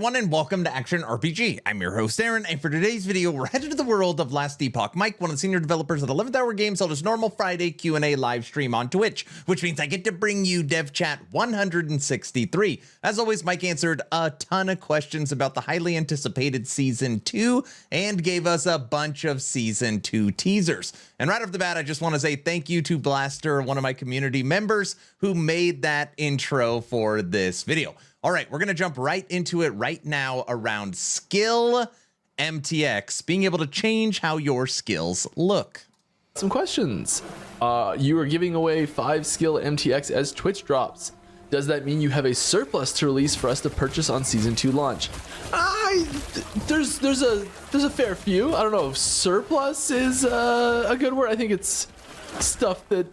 everyone, and welcome to Action RPG. I'm your host, Aaron, and for today's video, we're headed to the world of Last Epoch. Mike, one of the senior developers at 11th Hour Games, held his normal Friday Q&A live stream on Twitch, which means I get to bring you Dev Chat 163. As always, Mike answered a ton of questions about the highly anticipated Season 2 and gave us a bunch of Season 2 teasers. And right off the bat, I just want to say thank you to Blaster, one of my community members, who made that intro for this video. All right, we're going to jump right into it right now around skill MTX, being able to change how your skills look. Some questions. You are giving away 5 skill MTX as Twitch drops. Does that mean you have a surplus to release for us to purchase on Season 2 launch? There's a fair few. I don't know if surplus is a good word. I think it's stuff that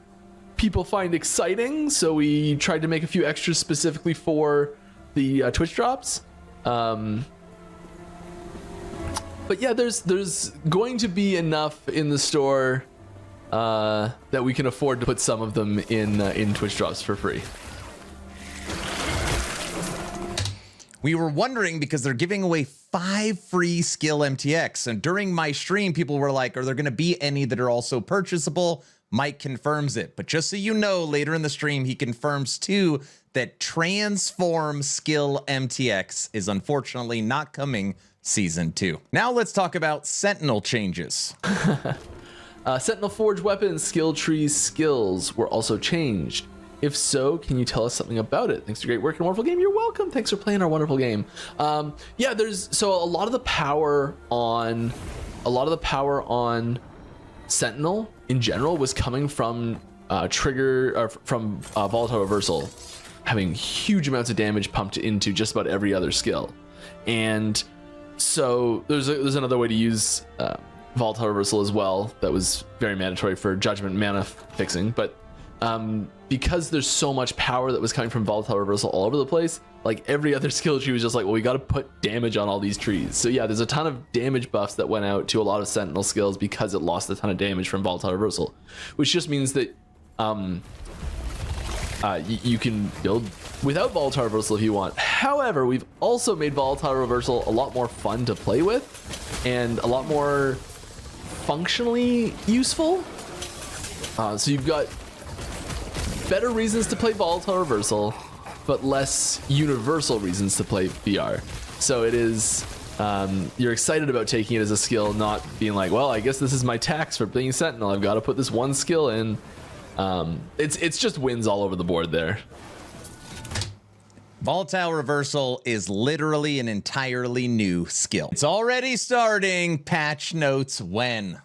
people find exciting, so we tried to make a few extras specifically for the Twitch drops. But yeah, there's going to be enough in the store that we can afford to put some of them in Twitch drops for free. We were wondering because they're giving away 5 free skill MTX, and during my stream, people were like, are there going to be any that are also purchasable? Mike confirms it, but just so you know, later in the stream, he confirms too that Transform skill MTX is unfortunately not coming Season 2. Now let's talk about Sentinel Changes. Sentinel Forge weapons skill tree skills were also changed. If so, can you tell us something about it? Thanks for great work and wonderful game. You're welcome. Thanks for playing our wonderful game. Yeah, so a lot of the power on Sentinel in general was coming from volatile reversal, having huge amounts of damage pumped into just about every other skill. And so there's another way to use volatile reversal as well that was very mandatory for judgment mana fixing, but because there's so much power that was coming from volatile reversal all over the place, like every other skill tree was just like, well, we got to put damage on all these trees. So yeah, there's a ton of damage buffs that went out to a lot of Sentinel skills because it lost a ton of damage from volatile reversal, which just means that you can build without volatile reversal if you want. However, we've also made volatile reversal a lot more fun to play with and a lot more functionally useful. So you've got better reasons to play volatile reversal, but less universal reasons to play VR. So it is, you're excited about taking it as a skill, not being like, well, I guess this is my tax for being Sentinel. I've got to put this one skill in. It's just wins all over the board there. Volatile reversal is literally an entirely new skill. It's already starting. Patch notes when?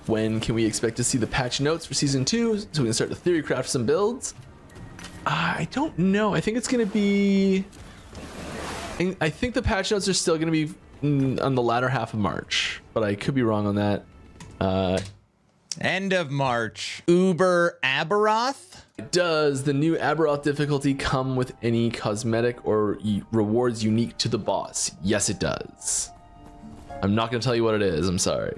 When can we expect to see the patch notes for Season 2 so we can start to theory craft some builds? I don't know. I think it's going to be... I think the patch notes are still going to be on the latter half of March, but I could be wrong on that. End of March. Uber Aberroth? Does the new Aberroth difficulty come with any cosmetic or rewards unique to the boss? Yes, it does. I'm not going to tell you what it is. I'm sorry.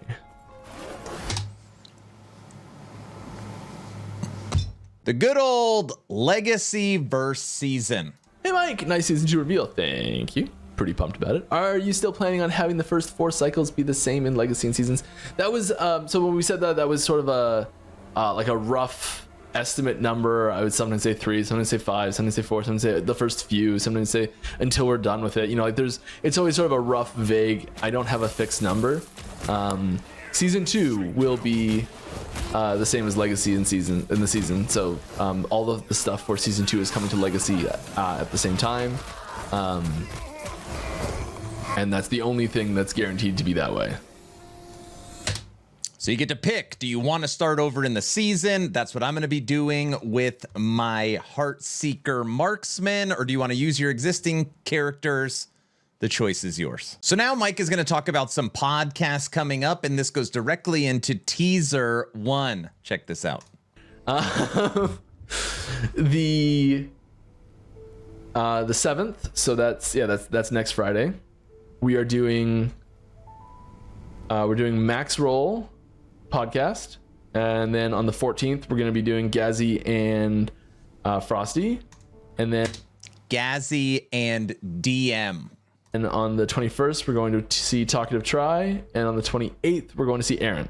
The good old Legacy verse season. Hey Mike, nice Season 2 reveal. Thank you. Pretty pumped about it. Are you still planning on having the first 4 cycles be the same in Legacy and Seasons? That was, so when we said that was sort of a, like a rough estimate number. I would sometimes say 3, sometimes say 5, sometimes say 4, sometimes say the first few, sometimes say until we're done with it. You know, like it's always sort of a rough, vague, I don't have a fixed number. Season 2 will be the same as Legacy in the season. So all of the stuff for Season 2 is coming to Legacy at the same time. And that's the only thing that's guaranteed to be that way. So you get to pick. Do you want to start over in the season? That's what I'm going to be doing with my Heartseeker Marksman. Or do you want to use your existing characters? The choice is yours. So now Mike is going to talk about some podcasts coming up, and this goes directly into Teaser 1. Check this out. The 7th, so that's next Friday. We are doing Max Roll podcast, and then on the 14th we're going to be doing Gazzy and Frosty, and then Gazzy and DM. And on the 21st, we're going to see Talkative Try. And on the 28th, we're going to see Aaron.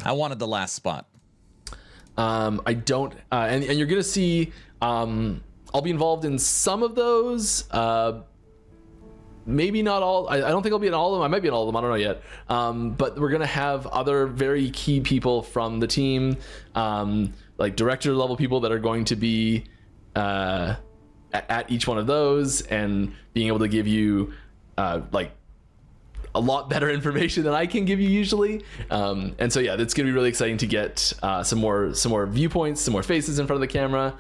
I wanted the last spot. I don't, and you're gonna see. I'll be involved in some of those. Maybe not all. I don't think I'll be in all of them. I might be in all of them. I don't know yet. But we're gonna have other very key people from the team, like director level people that are going to be at each one of those, and being able to give you like a lot better information than I can give you usually. And so yeah, it's gonna be really exciting to get some more viewpoints, some more faces in front of the camera,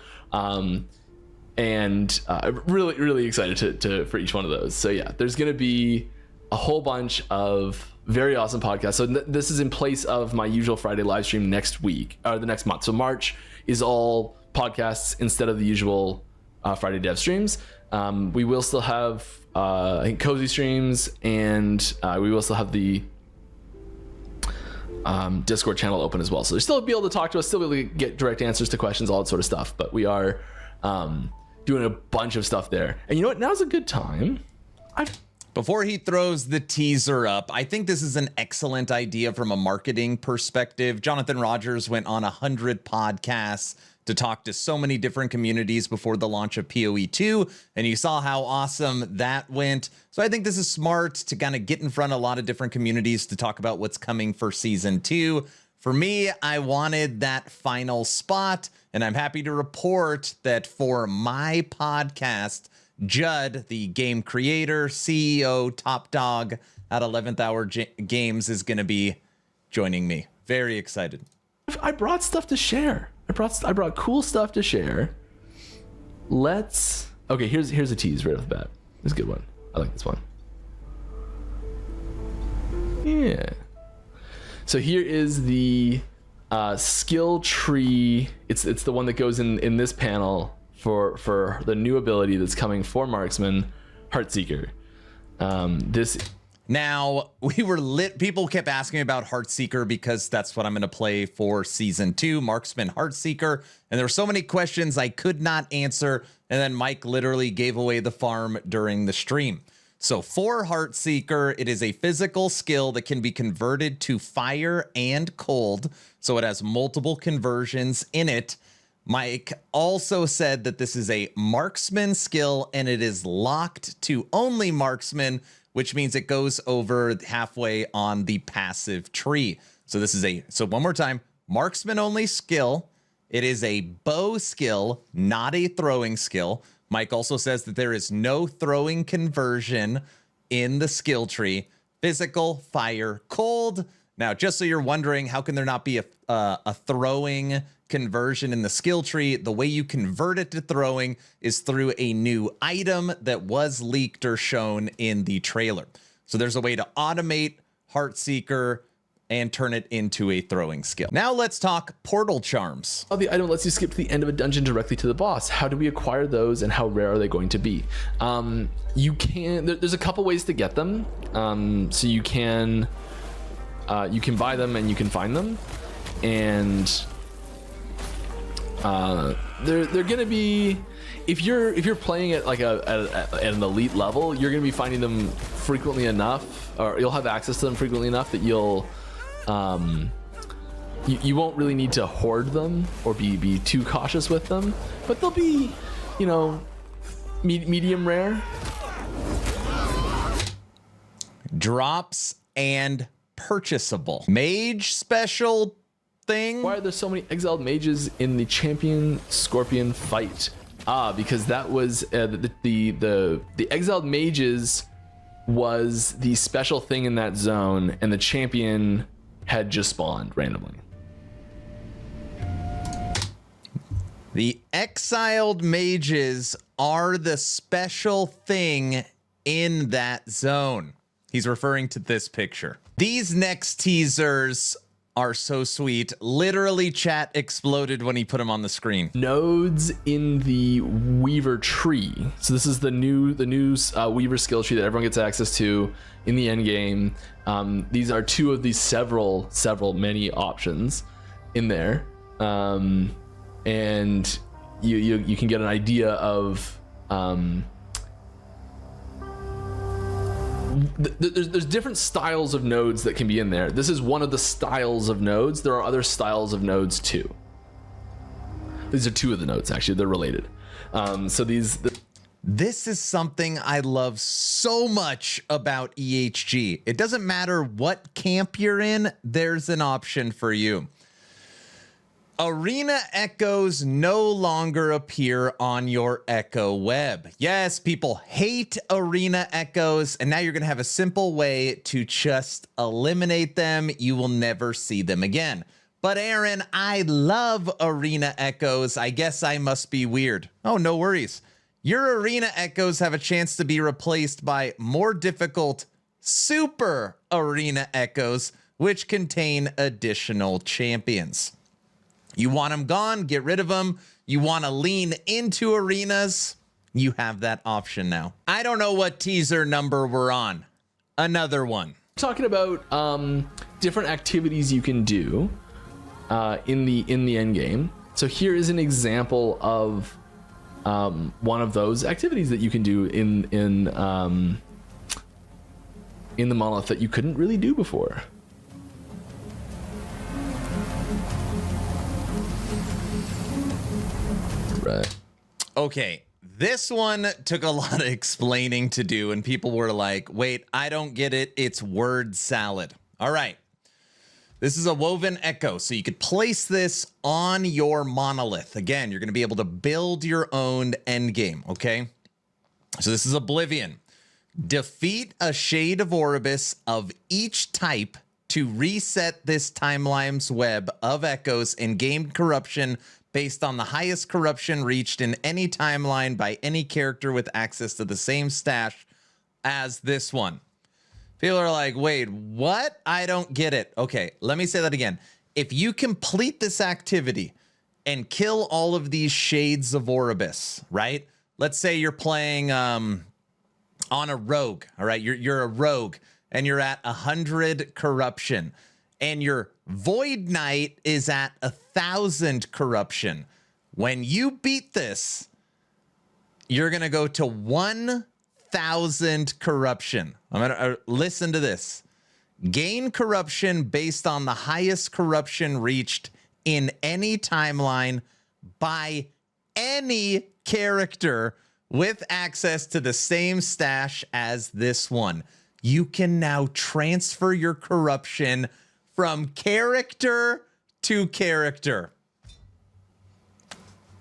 and really excited to for each one of those. So yeah, there's gonna be a whole bunch of very awesome podcasts. So this is in place of my usual Friday live stream next week or the next month. So March is all podcasts instead of the usual Friday dev streams. We will still have I think cozy streams, and we will still have the Discord channel open as well. So you'll still be able to talk to us, still be able to get direct answers to questions, all that sort of stuff. But we are doing a bunch of stuff there. And you know what? Now's a good time. Before he throws the teaser up, I think this is an excellent idea from a marketing perspective. Jonathan Rogers went on 100 podcasts to talk to so many different communities before the launch of PoE 2, and you saw how awesome that went. So I think this is smart to kind of get in front of a lot of different communities to talk about what's coming for Season 2. For me, I wanted that final spot, and I'm happy to report that for my podcast, Judd, the game creator, CEO, top dog at 11th Hour Games, is going to be joining me. Very excited. I brought stuff to share. I brought cool stuff to share. Okay, here's a tease right off the bat. This is a good one. I like this one. Yeah. So here is the skill tree. It's the one that goes in this panel for the new ability that's coming for Marksman, Heartseeker. Now, people kept asking me about Heartseeker because that's what I'm going to play for Season 2, Marksman Heartseeker. And there were so many questions I could not answer. And then Mike literally gave away the farm during the stream. So for Heartseeker, it is a physical skill that can be converted to fire and cold. So it has multiple conversions in it. Mike also said that this is a marksman skill and it is locked to only marksman, which means it goes over halfway on the passive tree. So this is so one more time, marksman only skill. It is a bow skill, not a throwing skill. Mike also says that there is no throwing conversion in the skill tree. Physical, fire, cold. Now, just so you're wondering, how can there not be a throwing conversion in the skill tree? The way you convert it to throwing is through a new item that was leaked or shown in the trailer. So there's a way to automate Heartseeker and turn it into a throwing skill. Now let's talk portal charms. Oh, the item lets you skip to the end of a dungeon directly to the boss. How do we acquire those and how rare are they going to be? There's a couple ways to get them. So you can buy them and you can find them. And they're gonna be, if you're playing at like at an elite level, you're gonna be finding them frequently enough, or you'll have access to them frequently enough that you'll you won't really need to hoard them or be too cautious with them, but they'll be, medium rare. Drops and purchasable. Mage special thing. Why are there so many Exiled Mages in the Champion Scorpion fight? Because that was the Exiled Mages was the special thing in that zone, and the Champion had just spawned randomly. The Exiled Mages are the special thing in that zone. He's referring to this picture. These next teasers are so sweet. Literally, chat exploded when he put them on the screen. Nodes in the Weaver tree. So this is the new Weaver skill tree that everyone gets access to in the end game. These are two of these many options in there. And you can get an idea of there's different styles of nodes that can be in there. This is one of the styles of nodes. There are other styles of nodes too. These are two of the nodes, actually. They're related. This is something I love so much about EHG. It doesn't matter what camp you're in, there's an option for you. Arena echoes no longer appear on your echo web. Yes, people hate arena echoes, and now you're going to have a simple way to just eliminate them. You will never see them again. But Aaron, I love arena echoes. I guess I must be weird. Oh, no worries. Your arena echoes have a chance to be replaced by more difficult super arena echoes, which contain additional champions. You want them gone, get rid of them. You want to lean into arenas, you have that option now. I don't know what teaser number we're on. Another one. Talking about different activities you can do in the end game. So here is an example of one of those activities that you can do in the monolith that you couldn't really do before. Right. Okay, this one took a lot of explaining to do, and people were like, wait, I don't get it. It's word salad. All right. This is a woven echo, so you could place this on your monolith. Again, you're going to be able to build your own endgame, okay? So this is Oblivion. Defeat a shade of Oribus of each type to reset this timeline's web of echoes and gain corruption based on the highest corruption reached in any timeline by any character with access to the same stash as this one. People are like, wait, what? I don't get it. Okay, let me say that again. If you complete this activity and kill all of these shades of Oribus, right? Let's say you're playing on a rogue, all right? You're a rogue and you're at 100 corruption and your Void Knight is at 1,000 corruption. When you beat this, you're going to go to 1,000 corruption. I'm going to listen to this. Gain corruption based on the highest corruption reached in any timeline by any character with access to the same stash as this one. You can now transfer your corruption from character to character.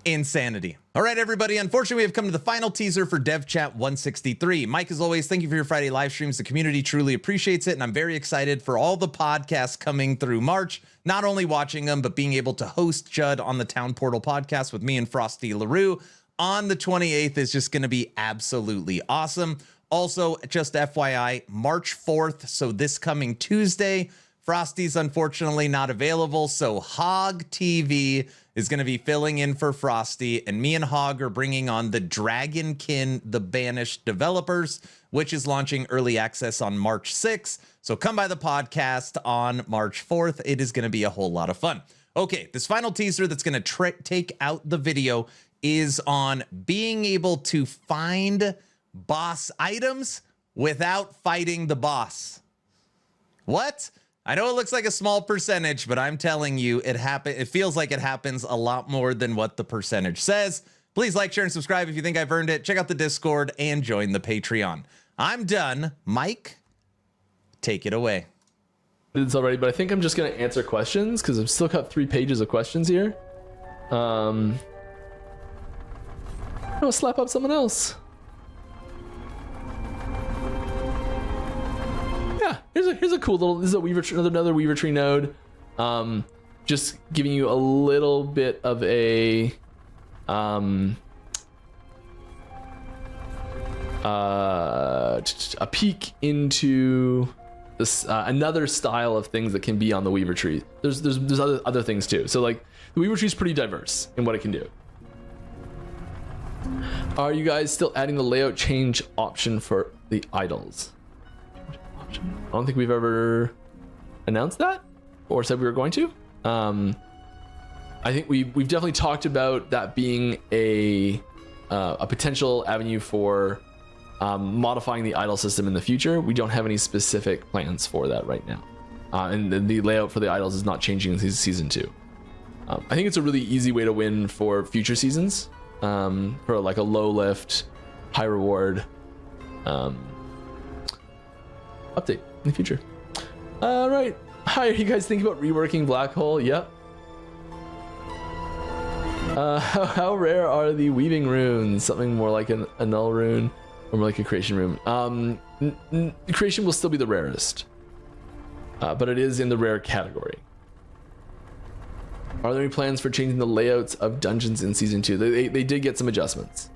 Insanity. All right, everybody. Unfortunately, we have come to the final teaser for Dev Chat 163. Mike, as always, thank you for your Friday live streams. The community truly appreciates it, and I'm very excited for all the podcasts coming through March. Not only watching them, but being able to host Judd on the Town Portal podcast with me and Frosty LaRue on the 28th is just going to be absolutely awesome. Also, just FYI, March 4th, so this coming Tuesday, Frosty's unfortunately not available, so Hog TV is going to be filling in for Frosty, and me and Hog are bringing on the Dragonkin The Banished developers, which is launching early access on March 6th. So come by the podcast on March 4th. It is going to be a whole lot of fun. Okay, this final teaser that's going to take out the video is on being able to find boss items without fighting the boss. What? I know it looks like a small percentage, but I'm telling you, it feels like it happens a lot more than what the percentage says. Please like, share, and subscribe if you think I've earned it. Check out the Discord and join the Patreon. I'm done. Mike, take it away. It's already, but I think I'm just going to answer questions because I've still got 3 pages of questions here. I'm going to slap up someone else. Yeah, here's a cool little, this is a Weaver tree, another Weaver tree node. Just giving you a little bit of a peek into this another style of things that can be on the Weaver tree. There's other things too. So like the Weaver tree is pretty diverse in what it can do. Are you guys still adding the layout change option for the idols? I don't think we've ever announced that or said we were going to. I think we've definitely talked about that being a potential avenue for modifying the idle system in the future. We don't have any specific plans for that right now, and the layout for the idols is not changing in season 2. I think it's a really easy way to win for future seasons, for like a low lift, high reward update in the future. All right, how are you guys thinking about reworking Black Hole? Yep. How rare are the weaving runes? Something more like a null rune, or more like a creation rune. Creation will still be the rarest, but it is in the rare category. Are there any plans for changing the layouts of dungeons in season 2? They did get some adjustments.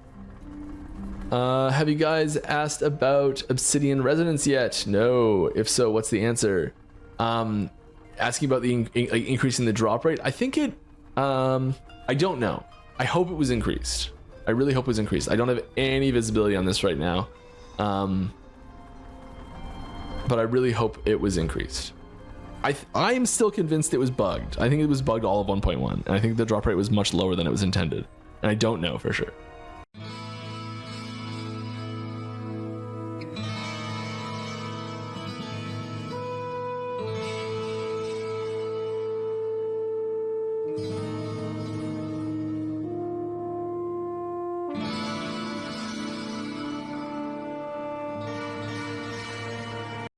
Have you guys asked about Obsidian Resonance yet? No. If so, what's the answer? Asking about the increasing the drop rate. I think it. I don't know. I hope it was increased. I really hope it was increased. I don't have any visibility on this right now, but I really hope it was increased. I'm still convinced it was bugged. I think it was bugged all of 1.1, and I think the drop rate was much lower than it was intended, and I don't know for sure.